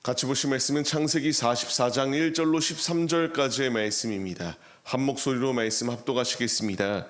같이 보실 말씀은 창세기 44장 1절로 13절까지의 말씀입니다. 한 목소리로 말씀 합독하시겠습니다.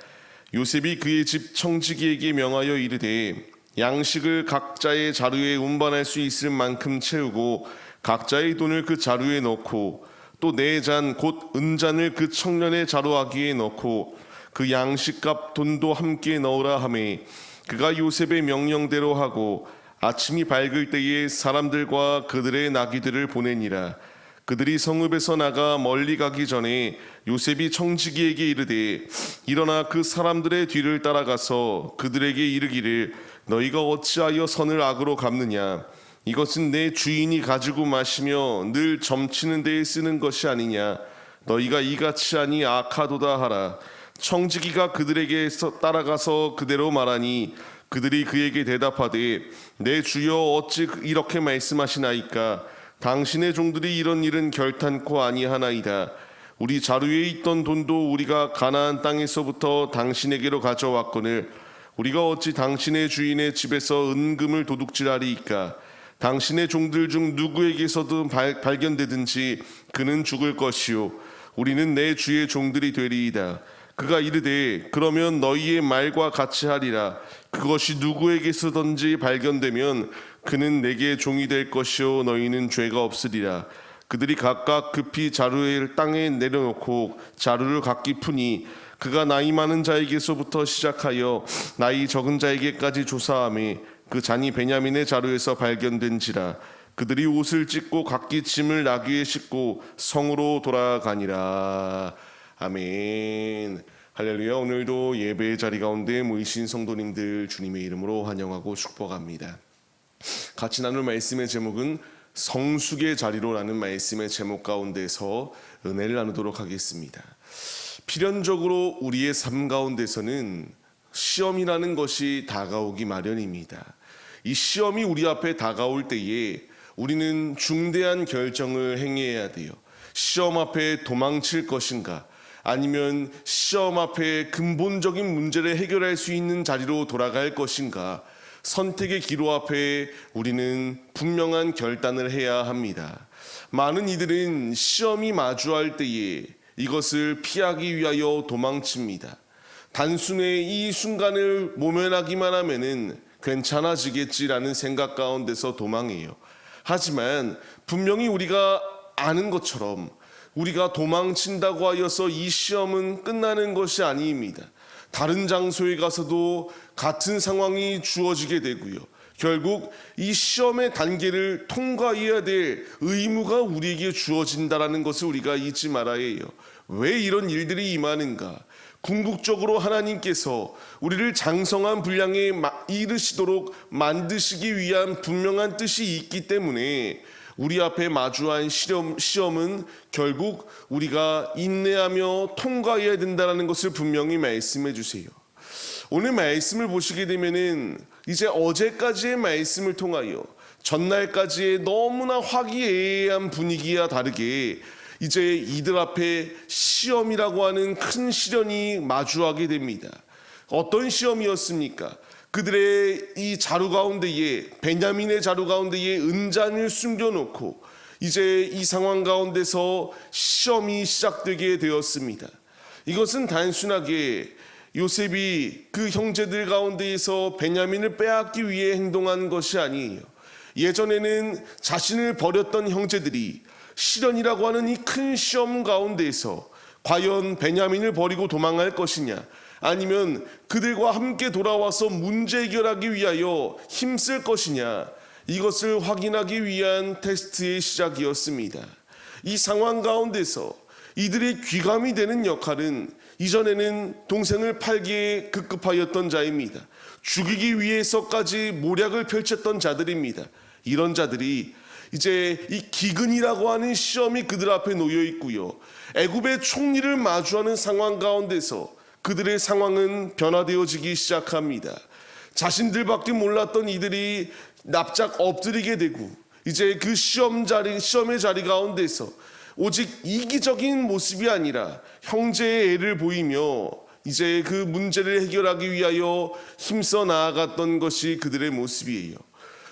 요셉이 그의 집 청지기에게 명하여 이르되 양식을 각자의 자루에 운반할 수 있을 만큼 채우고 각자의 돈을 그 자루에 넣고 또 네 잔 곧 은잔을 그 청년의 자루아기에 넣고 그 양식값 돈도 함께 넣으라 하매 그가 요셉의 명령대로 하고 아침이 밝을 때에 사람들과 그들의 나귀들을 보내니라. 그들이 성읍에서 나가 멀리 가기 전에 요셉이 청지기에게 이르되 일어나 그 사람들의 뒤를 따라가서 그들에게 이르기를 너희가 어찌하여 선을 악으로 갚느냐. 이것은 내 주인이 가지고 마시며 늘 점치는 데에 쓰는 것이 아니냐. 너희가 이같이 하니 악하도다 하라. 청지기가 그들에게 따라가서 그대로 말하니 그들이 그에게 대답하되 내 주여 어찌 이렇게 말씀하시나이까. 당신의 종들이 이런 일은 결탄코 아니하나이다. 우리 자루에 있던 돈도 우리가 가나안 땅에서부터 당신에게로 가져왔거늘 우리가 어찌 당신의 주인의 집에서 은금을 도둑질하리이까. 당신의 종들 중 누구에게서도 발견되든지 그는 죽을 것이요 우리는 내 주의 종들이 되리이다. 그가 이르되 그러면 너희의 말과 같이 하리라. 그것이 누구에게서든지 발견되면 그는 내게 종이 될 것이요 너희는 죄가 없으리라. 그들이 각각 급히 자루를 땅에 내려놓고 자루를 각기 푸니 그가 나이 많은 자에게서부터 시작하여 나이 적은 자에게까지 조사하며 그 잔이 베냐민의 자루에서 발견된지라. 그들이 옷을 찢고 각기 짐을 나귀에 싣고 성으로 돌아가니라. 아멘. 할렐루야. 오늘도 예배의 자리 가운데 모이신 성도님들 주님의 이름으로 환영하고 축복합니다. 같이 나눌 말씀의 제목은 성숙의 자리로라는 말씀의 제목 가운데서 은혜를 나누도록 하겠습니다. 필연적으로 우리의 삶 가운데서는 시험이라는 것이 다가오기 마련입니다. 이 시험이 우리 앞에 다가올 때에 우리는 중대한 결정을 행해야 돼요. 시험 앞에 도망칠 것인가, 아니면 시험 앞에 근본적인 문제를 해결할 수 있는 자리로 돌아갈 것인가, 선택의 기로 앞에 우리는 분명한 결단을 해야 합니다. 많은 이들은 시험이 마주할 때에 이것을 피하기 위하여 도망칩니다. 단순히 이 순간을 모면하기만 하면은 괜찮아지겠지라는 생각 가운데서 도망해요. 하지만 분명히 우리가 아는 것처럼 우리가 도망친다고 하여서 이 시험은 끝나는 것이 아닙니다. 다른 장소에 가서도 같은 상황이 주어지게 되고요. 결국 이 시험의 단계를 통과해야 될 의무가 우리에게 주어진다는 것을 우리가 잊지 말아야 해요. 왜 이런 일들이 임하는가? 궁극적으로 하나님께서 우리를 장성한 분량에 이르시도록 만드시기 위한 분명한 뜻이 있기 때문에 우리 앞에 마주한 시험은 결국 우리가 인내하며 통과해야 된다는 것을 분명히 말씀해 주세요. 오늘 말씀을 보시게 되면은 이제 어제까지의 말씀을 통하여 전날까지의 너무나 화기애애한 분위기와 다르게 이제 이들 앞에 시험이라고 하는 큰 시련이 마주하게 됩니다. 어떤 시험이었습니까? 그들의 이 자루 가운데에, 베냐민의 자루 가운데에 은잔을 숨겨놓고 이제 이 상황 가운데서 시험이 시작되게 되었습니다. 이것은 단순하게 요셉이 그 형제들 가운데에서 베냐민을 빼앗기 위해 행동한 것이 아니에요. 예전에는 자신을 버렸던 형제들이 시련이라고 하는 이 큰 시험 가운데에서 과연 베냐민을 버리고 도망할 것이냐, 아니면 그들과 함께 돌아와서 문제 해결하기 위하여 힘쓸 것이냐, 이것을 확인하기 위한 테스트의 시작이었습니다. 이 상황 가운데서 이들의 귀감이 되는 역할은 이전에는 동생을 팔기에 급급하였던 자입니다. 죽이기 위해서까지 모략을 펼쳤던 자들입니다. 이런 자들이 이제 이 기근이라고 하는 시험이 그들 앞에 놓여 있고요. 애굽의 총리를 마주하는 상황 가운데서 그들의 상황은 변화되어지기 시작합니다. 자신들밖에 몰랐던 이들이 납작 엎드리게 되고 이제 그 시험의 자리 가운데서 오직 이기적인 모습이 아니라 형제의 애를 보이며 이제 그 문제를 해결하기 위하여 힘써 나아갔던 것이 그들의 모습이에요.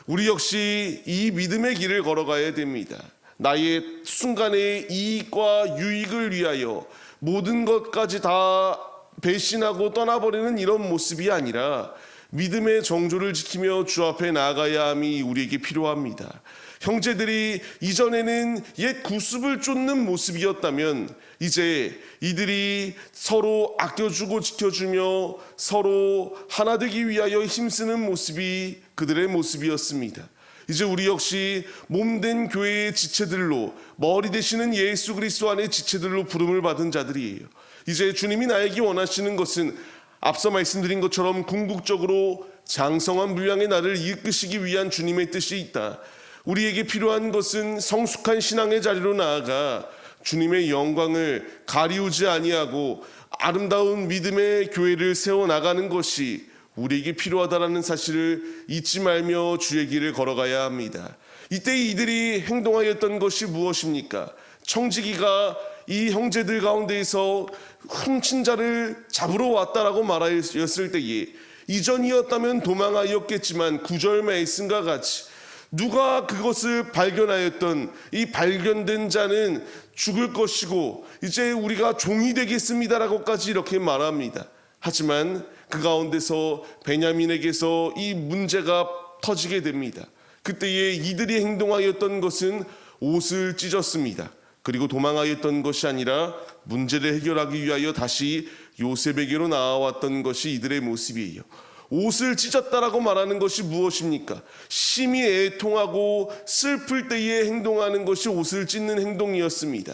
우리 역시 이 믿음의 길을 걸어가야 됩니다. 나의 순간의 이익과 유익을 위하여 모든 것까지 다 배신하고 떠나버리는 이런 모습이 아니라 믿음의 정조를 지키며 주 앞에 나아가야 함이 우리에게 필요합니다. 형제들이 이전에는 옛 구습을 쫓는 모습이었다면 이제 이들이 서로 아껴주고 지켜주며 서로 하나 되기 위하여 힘쓰는 모습이 그들의 모습이었습니다. 이제 우리 역시 몸된 교회의 지체들로, 머리 되시는 예수 그리스도 안의 지체들로 부름을 받은 자들이에요. 이제 주님이 나에게 원하시는 것은 앞서 말씀드린 것처럼 궁극적으로 장성한 분량의 나를 이끄시기 위한 주님의 뜻이 있다. 우리에게 필요한 것은 성숙한 신앙의 자리로 나아가 주님의 영광을 가리우지 아니하고 아름다운 믿음의 교회를 세워나가는 것이 우리에게 필요하다라는 사실을 잊지 말며 주의 길을 걸어가야 합니다. 이때 이들이 행동하였던 것이 무엇입니까? 청지기가 이 형제들 가운데에서 훔친 자를 잡으러 왔다라고 말하였을 때에 이전이었다면 도망하였겠지만 9절 말씀과 같이 누가 그것을 발견하였던 이 발견된 자는 죽을 것이고 이제 우리가 종이 되겠습니다라고까지 이렇게 말합니다. 하지만 그 가운데서 베냐민에게서 이 문제가 터지게 됩니다. 그때에 이들이 행동하였던 것은 옷을 찢었습니다. 그리고 도망하였던 것이 아니라 문제를 해결하기 위하여 다시 요셉에게로 나와왔던 것이 이들의 모습이에요. 옷을 찢었다라고 말하는 것이 무엇입니까? 심히 애통하고 슬플 때에 행동하는 것이 옷을 찢는 행동이었습니다.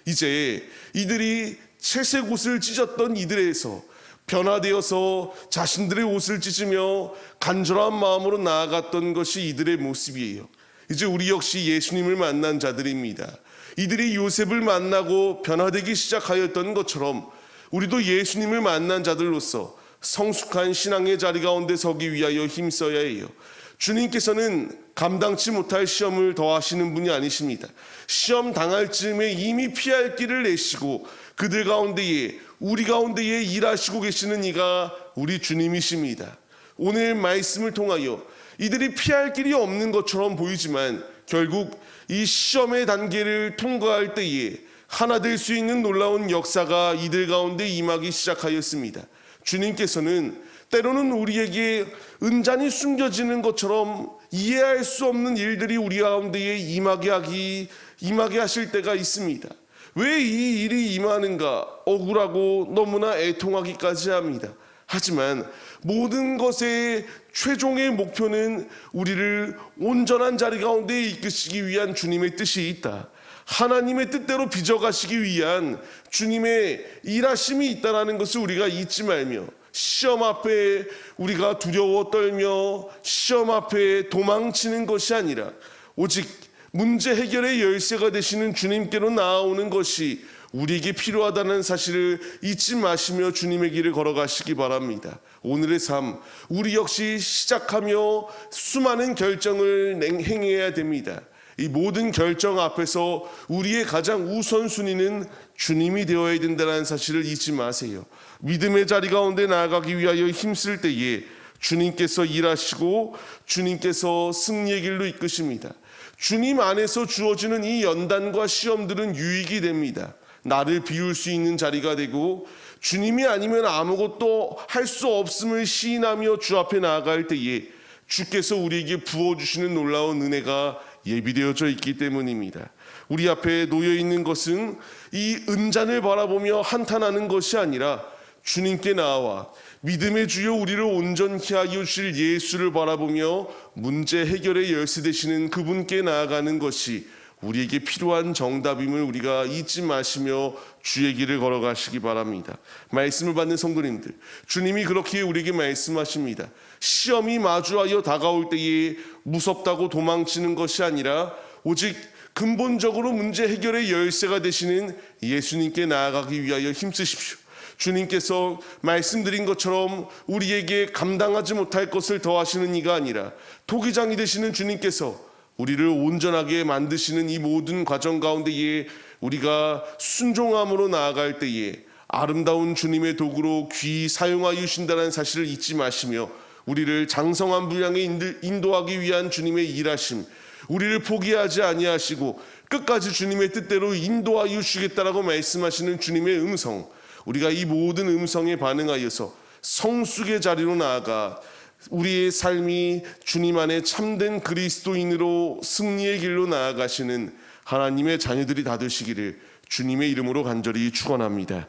이제 이들이 채색 옷을 찢었던 이들에서 변화되어서 자신들의 옷을 찢으며 간절한 마음으로 나아갔던 것이 이들의 모습이에요. 이제 우리 역시 예수님을 만난 자들입니다. 이들이 요셉을 만나고 변화되기 시작하였던 것처럼 우리도 예수님을 만난 자들로서 성숙한 신앙의 자리 가운데 서기 위하여 힘써야 해요. 주님께서는 감당치 못할 시험을 더하시는 분이 아니십니다. 시험 당할 즈음에 이미 피할 길을 내시고 그들 가운데에 우리 가운데에 일하시고 계시는 이가 우리 주님이십니다. 오늘 말씀을 통하여 이들이 피할 길이 없는 것처럼 보이지만 결국 이 시험의 단계를 통과할 때에 하나 될 수 있는 놀라운 역사가 이들 가운데 임하기 시작하였습니다. 주님께서는 때로는 우리에게 은잔이 숨겨지는 것처럼 이해할 수 없는 일들이 우리 가운데에 임하게 하실 때가 있습니다. 왜 이 일이 임하는가 억울하고 너무나 애통하기까지 합니다. 하지만 모든 것의 최종의 목표는 우리를 온전한 자리 가운데 이끄시기 위한 주님의 뜻이 있다. 하나님의 뜻대로 빚어가시기 위한 주님의 일하심이 있다는 것을 우리가 잊지 말며 시험 앞에 우리가 두려워 떨며 시험 앞에 도망치는 것이 아니라 오직 문제 해결의 열쇠가 되시는 주님께로 나아오는 것이 우리에게 필요하다는 사실을 잊지 마시며 주님의 길을 걸어가시기 바랍니다. 오늘의 삶, 우리 역시 시작하며 수많은 결정을 행해야 됩니다. 이 모든 결정 앞에서 우리의 가장 우선순위는 주님이 되어야 된다는 사실을 잊지 마세요. 믿음의 자리 가운데 나아가기 위하여 힘쓸 때에 주님께서 일하시고 주님께서 승리의 길로 이끄십니다. 주님 안에서 주어지는 이 연단과 시험들은 유익이 됩니다. 나를 비울 수 있는 자리가 되고 주님이 아니면 아무것도 할 수 없음을 시인하며 주 앞에 나아갈 때에 주께서 우리에게 부어주시는 놀라운 은혜가 예비되어져 있기 때문입니다. 우리 앞에 놓여있는 것은 이 은잔을 바라보며 한탄하는 것이 아니라 주님께 나와 믿음의 주여 우리를 온전히 하여 주실 예수를 바라보며 문제 해결의 열쇠 되시는 그분께 나아가는 것이 우리에게 필요한 정답임을 우리가 잊지 마시며 주의 길을 걸어가시기 바랍니다. 말씀을 받는 성도님들, 주님이 그렇게 우리에게 말씀하십니다. 시험이 마주하여 다가올 때에 무섭다고 도망치는 것이 아니라 오직 근본적으로 문제 해결의 열쇠가 되시는 예수님께 나아가기 위하여 힘쓰십시오. 주님께서 말씀드린 것처럼 우리에게 감당하지 못할 것을 더하시는 이가 아니라 토기장이 되시는 주님께서 우리를 온전하게 만드시는 이 모든 과정 가운데에 우리가 순종함으로 나아갈 때에 아름다운 주님의 도구로 귀히 사용하여 주신다는 사실을 잊지 마시며 우리를 장성한 분량에 인도하기 위한 주님의 일하심, 우리를 포기하지 아니하시고 끝까지 주님의 뜻대로 인도하여 주시겠다라고 말씀하시는 주님의 음성, 우리가 이 모든 음성에 반응하여서 성숙의 자리로 나아가 우리의 삶이 주님 안에 참된 그리스도인으로 승리의 길로 나아가시는 하나님의 자녀들이 다 되시기를 주님의 이름으로 간절히 축원합니다.